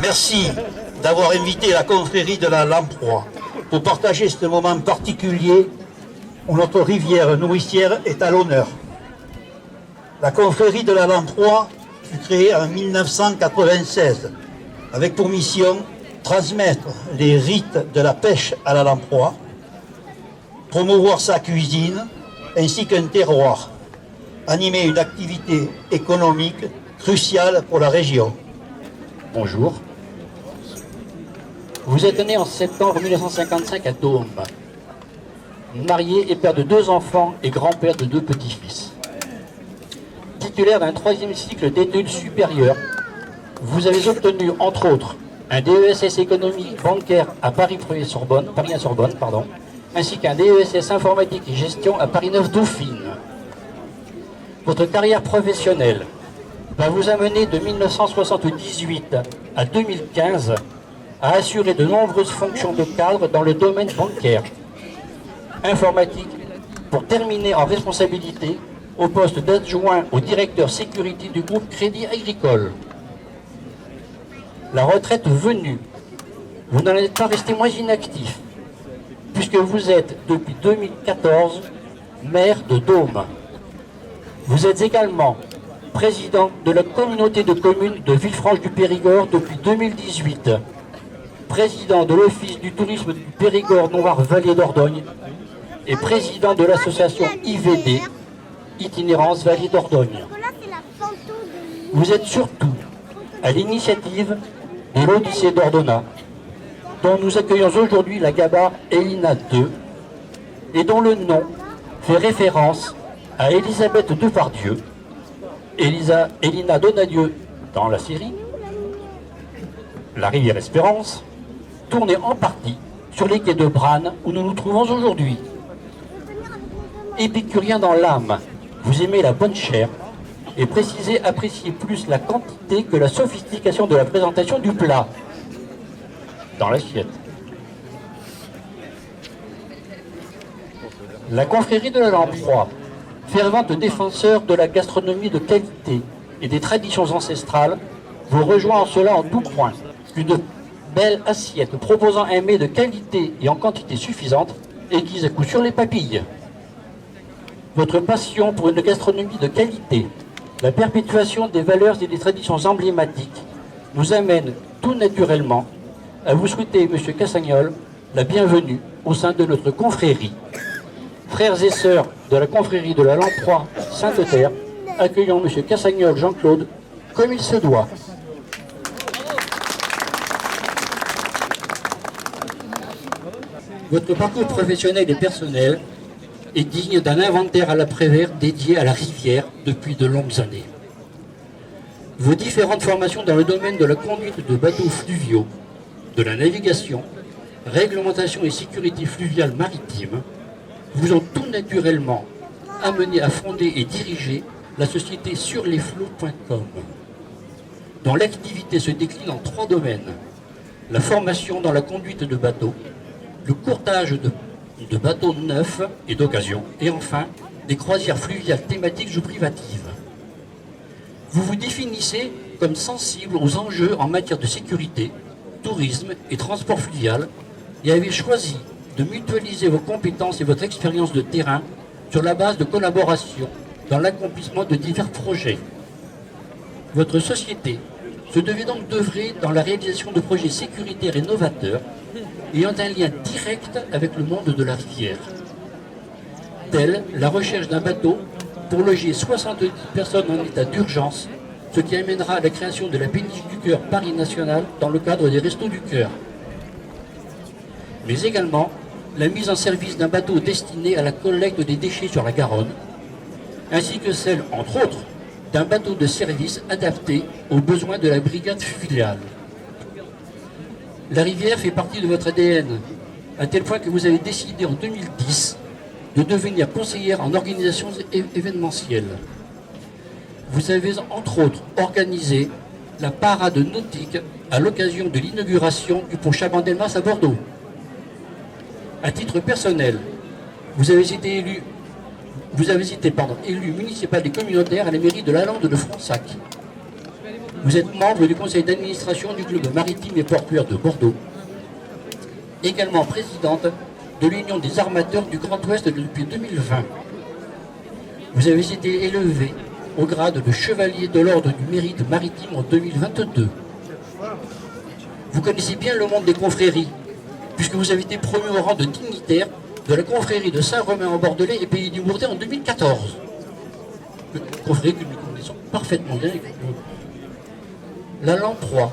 Merci d'avoir invité la confrérie de la Lamproie pour partager ce moment particulier où notre rivière nourricière est à l'honneur. La confrérie de la Lamproie fut créée en 1996 avec pour mission transmettre les rites de la pêche à la Lamproie, promouvoir sa cuisine ainsi qu'un terroir, animer une activité économique cruciale pour la région. Bonjour. Vous êtes né en septembre 1955 à Dôme. Marié et père de 2 enfants et grand-père de 2 petits-fils. Titulaire d'un 3e cycle d'études supérieures, vous avez obtenu, entre autres, un DESS économie bancaire à Paris-Sorbonne, ainsi qu'un DESS informatique et gestion à Paris-Neuf-Dauphine. Votre carrière professionnelle va vous amener de 1978 à 2015 à assurer de nombreuses fonctions de cadre dans le domaine bancaire, informatique, pour terminer en responsabilité au poste d'adjoint au directeur sécurité du groupe Crédit Agricole. La retraite venue, vous n'en êtes pas resté moins inactif, puisque vous êtes depuis 2014 maire de Dôme. Vous êtes également président de la communauté de communes de Villefranche-du-Périgord depuis 2018, président de l'Office du tourisme du Périgord-Noire-Vallée d'Ordogne et président de l'association IVD, Itinérance Vallée d'Ordogne. Vous êtes surtout à l'initiative de l'Odyssée d'Ordona, dont nous accueillons aujourd'hui la gabarre Elina II, et dont le nom fait référence à Élisabeth Depardieu, Elina Donadieu dans la série La rivière Espérance, tournée en partie sur les quais de Branne où nous nous trouvons aujourd'hui. Épicurien dans l'âme, vous aimez la bonne chair et appréciez plus la quantité que la sophistication de la présentation du plat dans l'assiette. La confrérie de la Lamproie, fervente défenseur de la gastronomie de qualité et des traditions ancestrales, vous rejoint en cela en tout point. Une belle assiette proposant un mets de qualité et en quantité suffisante aiguise à coup sûr les papilles. Votre passion pour une gastronomie de qualité, la perpétuation des valeurs et des traditions emblématiques nous amène tout naturellement à vous souhaiter, M. Cassagnol, la bienvenue au sein de notre confrérie. Frères et sœurs de la confrérie de la Lamproie Sainte-Terre, accueillons M. Cassagnol Jean-Claude comme il se doit. Votre parcours professionnel et personnel est digne d'un inventaire à l'après-vert dédié à la rivière depuis de longues années. Vos différentes formations dans le domaine de la conduite de bateaux fluviaux, de la navigation, réglementation et sécurité fluviale maritime vous ont tout naturellement amené à fonder et diriger la société surlesflots.com, dont l'activité se décline en 3 domaines: la formation dans la conduite de bateaux, le courtage de bateaux neufs et d'occasion, et enfin des croisières fluviales thématiques ou privatives. Vous vous définissez comme sensible aux enjeux en matière de sécurité, tourisme et transport fluvial, et avez choisi de mutualiser vos compétences et votre expérience de terrain sur la base de collaboration dans l'accomplissement de divers projets. Votre société se devait donc d'œuvrer dans la réalisation de projets sécuritaires et novateurs ayant un lien direct avec le monde de la rivière, telle la recherche d'un bateau pour loger 70 personnes en état d'urgence, ce qui amènera à la création de la péniche du Cœur Paris National dans le cadre des Restos du Cœur. Mais également la mise en service d'un bateau destiné à la collecte des déchets sur la Garonne, ainsi que celle, entre autres, d'un bateau de service adapté aux besoins de la brigade fluviale. La rivière fait partie de votre ADN, à tel point que vous avez décidé en 2010 de devenir conseillère en organisation événementielle. vous avez entre autres organisé la parade nautique à l'occasion de l'inauguration du pont Chabandelmas à Bordeaux. À titre personnel, vous avez été élu municipal et communautaire à la mairie de Lalande de Fronsac. Vous êtes membre du conseil d'administration du club maritime et portuaire de Bordeaux. Également présidente de l'Union des armateurs du Grand Ouest depuis 2020. Vous avez été élevé au grade de chevalier de l'ordre du mérite maritime en 2022. Vous connaissez bien le monde des confréries, puisque vous avez été promu au rang de dignitaire de la confrérie de Saint-Romain-en-Bordelais et Pays du Bourdet en 2014. Une confrérie que nous connaissons parfaitement bien. La lamproie,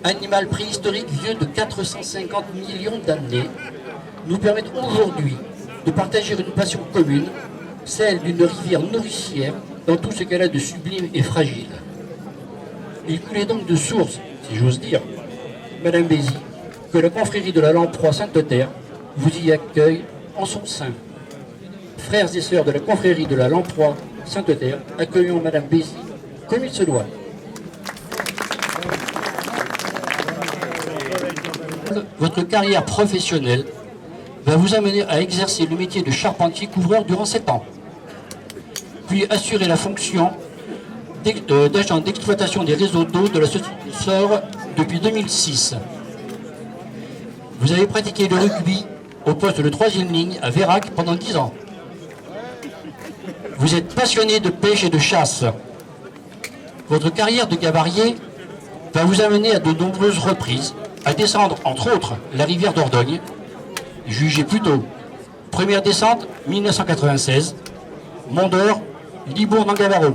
animal préhistorique vieux de 450 millions d'années, nous permettent aujourd'hui de partager une passion commune, celle d'une rivière nourricière dans tout ce qu'elle a de sublime et fragile. Il coulait donc de source, si j'ose dire, Madame Bézy, que la confrérie de la lamproie Sainte-Terre vous y accueille en son sein. Frères et sœurs de la confrérie de la lamproie Sainte-Terre, accueillons Madame Bézy comme il se doit. Votre carrière professionnelle va vous amener à exercer le métier de charpentier-couvreur durant 7 ans, puis assurer la fonction d'agent d'exploitation des réseaux d'eau de la société SOR depuis 2006. Vous avez pratiqué le rugby au poste de 3e ligne à Vérac pendant 10 ans. Vous êtes passionné de pêche et de chasse. Votre carrière de gabarier va vous amener à de nombreuses reprises à descendre, entre autres, la rivière Dordogne. Jugez plutôt. Première descente, 1996, Mont-d'Or, Libourne-en-Gavarro.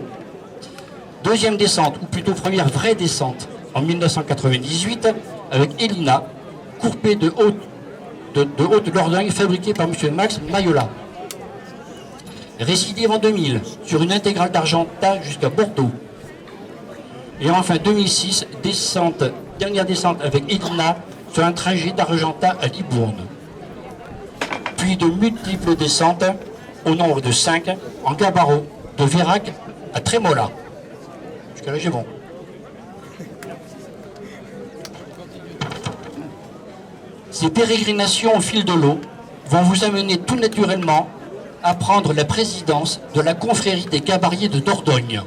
Deuxième descente, ou plutôt première vraie descente, en 1998, avec Elina, courpée de haute Dordogne, fabriquée par M. Max Mayola. Récidive en 2000, sur une intégrale d'Argentat jusqu'à Bordeaux. Et enfin 2006, dernière descente avec Elina, sur un trajet d'Argentat à Libourne. Puis de multiples descentes, au nombre de 5, en Gabarro, de Vérac à Trémola. Jusqu'à là, j'ai bon. Ces pérégrinations au fil de l'eau vont vous amener tout naturellement à prendre la présidence de la confrérie des gabariers de Dordogne.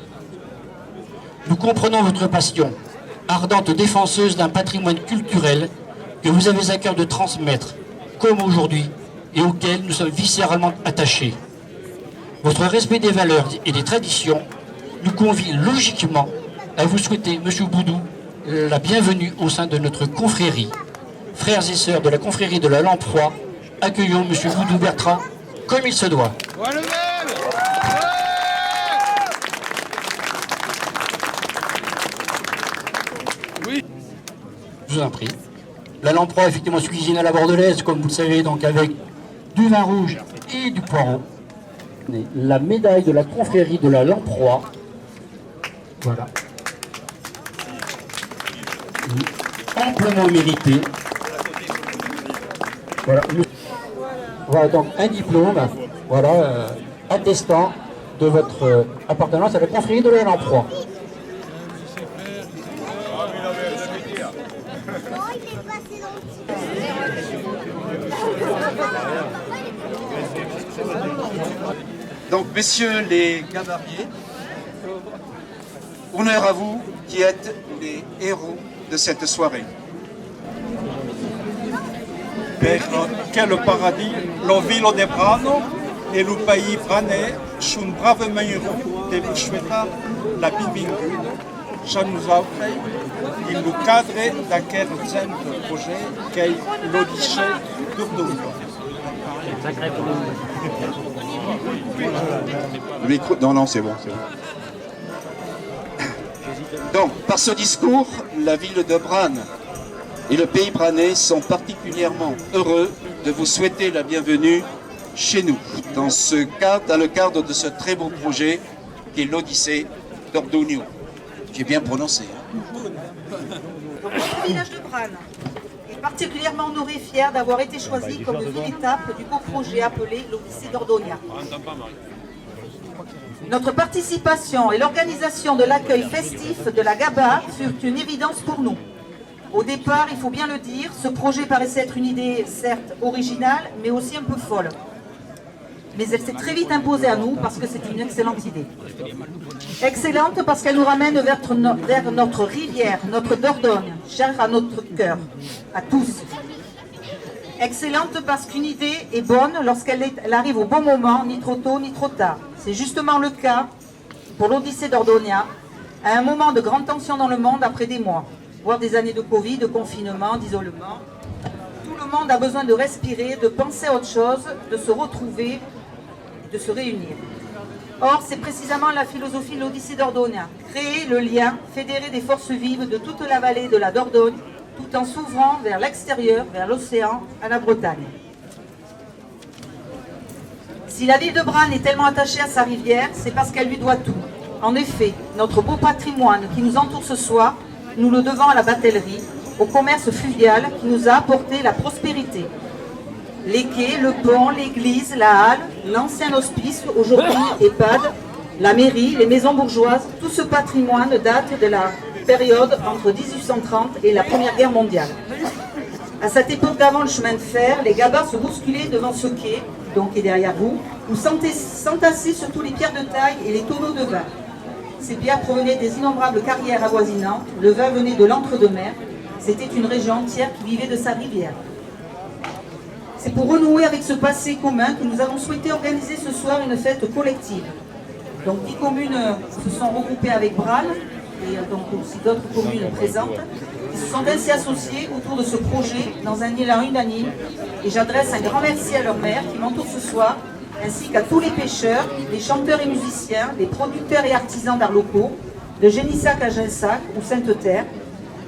Nous comprenons votre passion, ardente défenseuse d'un patrimoine culturel que vous avez à cœur de transmettre, comme aujourd'hui, et auquel nous sommes viscéralement attachés. Votre respect des valeurs et des traditions nous convie logiquement à vous souhaiter, M. Boudou, la bienvenue au sein de notre confrérie. Frères et sœurs de la confrérie de la lamproie, accueillons M. Boudou Bertrand comme il se doit. Oui. Je vous en prie. La lamproie, effectivement, se cuisine à la bordelaise, comme vous le savez, donc avec du vin rouge et du poireau. La médaille de la confrérie de la lamproie. Voilà. Amplement méritée. Voilà. Voilà donc un diplôme, voilà, attestant de votre appartenance à la confrérie de la lamproie. Donc, messieurs les gabariers, honneur à vous qui êtes les héros de cette soirée. Quel paradis, la ville de Brano et le pays branais sont bravement heureux de vous souhaiter la bienvenue. Ça nous a fait dans le cadre d'aquel projet qu'est l'Odyssée d'Ordonio. Le micro, non, c'est bon, c'est bon. Donc, par ce discours, la ville de Bran et le pays branais sont particulièrement heureux de vous souhaiter la bienvenue chez nous, dans le cadre de ce très beau projet qui est l'Odyssée d'Ordonio. J'ai bien prononcé. Le village de Bran est particulièrement honoré et fier d'avoir été choisi comme ville étape du beau projet appelé l'Odyssée d'Ordonia. Notre participation et l'organisation de l'accueil festif de la GABA furent une évidence pour nous. Au départ, il faut bien le dire, ce projet paraissait être une idée certes originale, mais aussi un peu folle. Mais elle s'est très vite imposée à nous parce que c'est une excellente idée. Excellente parce qu'elle nous ramène vers notre rivière, notre Dordogne, chère à notre cœur, à tous. Excellente parce qu'une idée est bonne lorsqu'elle arrive au bon moment, ni trop tôt, ni trop tard. C'est justement le cas pour l'Odyssée Dordonia, à un moment de grande tension dans le monde après des mois, voire des années de Covid, de confinement, d'isolement. Tout le monde a besoin de respirer, de penser à autre chose, de se retrouver, de se réunir. Or, c'est précisément la philosophie de l'Odyssée Dordonia, créer le lien, fédérer des forces vives de toute la vallée de la Dordogne, tout en s'ouvrant vers l'extérieur, vers l'océan, à la Bretagne. Si la ville de Branne est tellement attachée à sa rivière, c'est parce qu'elle lui doit tout. En effet, notre beau patrimoine qui nous entoure ce soir, nous le devons à la batellerie, au commerce fluvial qui nous a apporté la prospérité. Les quais, le pont, l'église, la halle, l'ancien hospice, aujourd'hui EHPAD, la mairie, les maisons bourgeoises, tout ce patrimoine date de la période entre 1830 et la Première Guerre mondiale. À cette époque d'avant le chemin de fer, les gabas se bousculaient devant ce quai, donc qui est derrière vous, où s'entassaient surtout les pierres de taille et les tonneaux de vin. Ces pierres provenaient des innombrables carrières avoisinantes, le vin venait de l'entre-deux-mers, c'était une région entière qui vivait de sa rivière. C'est pour renouer avec ce passé commun que nous avons souhaité organiser ce soir une fête collective. Donc 10 communes se sont regroupées avec Branne, et donc aussi d'autres communes présentes, qui se sont ainsi associées autour de ce projet dans un élan unanime. Et j'adresse un grand merci à leur maire qui m'entoure ce soir, ainsi qu'à tous les pêcheurs, les chanteurs et musiciens, les producteurs et artisans d'art locaux, de Génissac à Ginsac ou Sainte-Terre,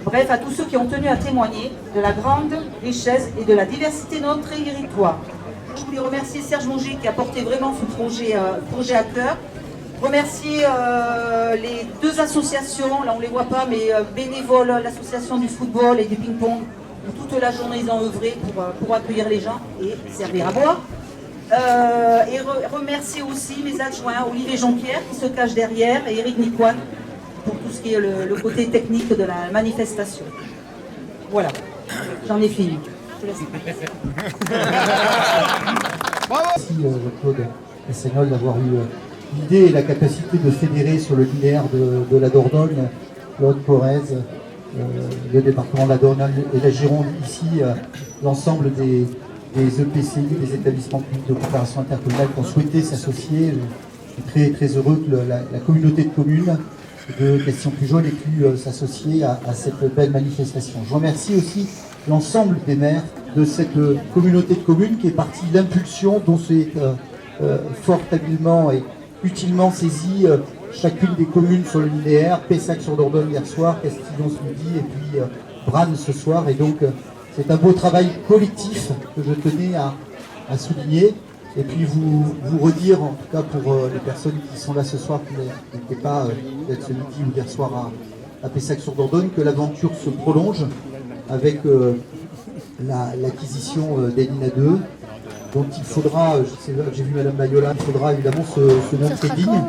bref à tous ceux qui ont tenu à témoigner de la grande richesse et de la diversité de notre territoire. Je voulais remercier Serge Mongier qui a porté vraiment ce projet à cœur. Remercier les deux associations, là on ne les voit pas, mais bénévoles, l'association du football et du ping-pong, où toute la journée ils ont œuvré pour accueillir les gens et servir à boire. Et remercier aussi mes adjoints, Olivier Jonquière qui se cache derrière et Eric Nicoine pour tout ce qui est le côté technique de la manifestation. Voilà, j'en ai fini. Je te laisse. Merci Claude Essagnol d'avoir eu l'idée et la capacité de fédérer sur le linéaire de la Dordogne, le Haut-de-Corrèze, le département de la Dordogne et la Gironde, ici, l'ensemble des EPCI, des établissements publics de coopération intercommunale qui ont souhaité s'associer. Je suis très heureux que la communauté de communes de Castillon-Pujol ait pu s'associer à cette belle manifestation. Je remercie aussi l'ensemble des maires de cette communauté de communes qui est partie de l'impulsion dont c'est fort habilement et utilement saisi chacune des communes sur le linéaire, Pessac sur Dordogne hier soir, Castillon ce midi et puis Branne ce soir. Et donc c'est un beau travail collectif que je tenais à souligner. Et puis vous redire, en tout cas pour les personnes qui sont là ce soir, qui n'étaient pas peut-être ce midi ou hier soir à Pessac sur Dordogne, que l'aventure se prolonge avec l'acquisition d'Elina 2. Donc il faudra, j'ai vu Madame Mayola, il faudra évidemment se montrer digne.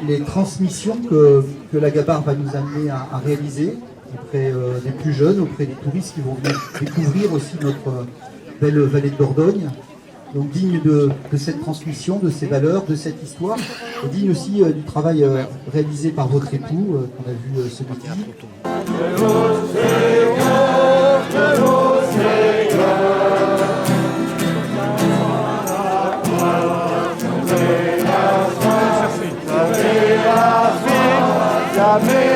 Les transmissions que la Gabar va nous amener à réaliser auprès des plus jeunes, auprès des touristes qui vont venir découvrir aussi notre belle vallée de Dordogne. Donc digne de cette transmission, de ces valeurs, de cette histoire, et digne aussi du travail réalisé par votre époux, qu'on a vu ce midi. Amém.